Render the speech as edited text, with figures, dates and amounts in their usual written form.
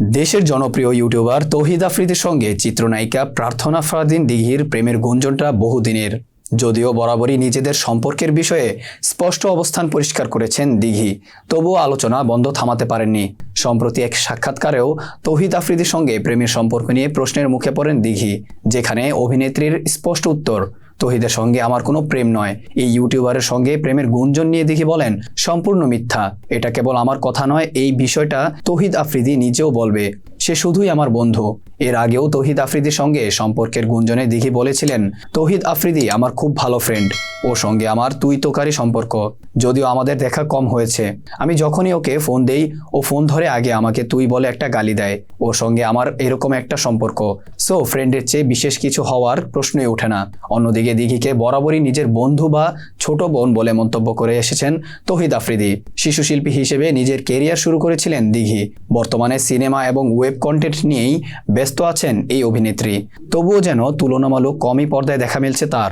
দেশের জনপ্রিয় ইউটিউবার তৌহিদ আফ্রিদির সঙ্গে চিত্রনায়িকা প্রার্থনা ফারদিন দিঘির প্রেমের গুঞ্জনটা বহুদিনের। যদিও বরাবরই নিজেদের সম্পর্কের বিষয়ে স্পষ্ট অবস্থান পরিষ্কার করেছেন দিঘি, তবুও আলোচনা বন্ধ থামাতে পারেননি। সম্প্রতি এক সাক্ষাৎকারেও তৌহিদ আফ্রিদির সঙ্গে প্রেমের সম্পর্ক নিয়ে প্রশ্নের মুখে পড়েন দিঘি, যেখানে অভিনেত্রীর স্পষ্ট উত্তর, তৌহিদের সঙ্গে আমার কোনো প্রেম নয়। এই ইউটিউবারের সঙ্গে প্রেমের গুঞ্জন নিয়ে দিঘি বলেন, সম্পূর্ণ মিথ্যা। এটা কেবল আমার কথা নয়, এই বিষয়টা তৌহিদ আফ্রিদি নিজেও বলবে। সে শুধুই আমার বন্ধু। এর আগেও তৌহিদ আফ্রিদির সঙ্গে সম্পর্কের গুঞ্জনে দিঘি বলেছিলেন, তৌহিদ আফ্রিদি আমার খুব ভালো ফ্রেন্ড, ওর সঙ্গে আমার তুই তোকারি সম্পর্ক। যদিও আমাদের দেখা কম হয়েছে, আমি যখনই ওকে ফোন দেই ও ফোন ধরে আগে আমাকে তুই বলে একটা গালি দেয়। ওর সঙ্গে আমার এরকম একটা সম্পর্ক, সো ফ্রেন্ডের চেয়ে বিশেষ কিছু হওয়ার প্রশ্নই ওঠে না। অন্যদিকে দিঘিকে বরাবরই নিজের বন্ধু বা ছোট বোন বলে মন্তব্য করে এসেছেন তৌহিদ আফ্রিদি। শিশুশিল্পী হিসেবে নিজের কেরিয়ার শুরু করেছিলেন দিঘি। বর্তমানে সিনেমা এবং ওয়েব কন্টেন্ট নিয়েই ব্যস্ত আছেন এই অভিনেত্রী, তবুও যেন তুলনামূলক কমই পর্দায় দেখা মিলছে তার।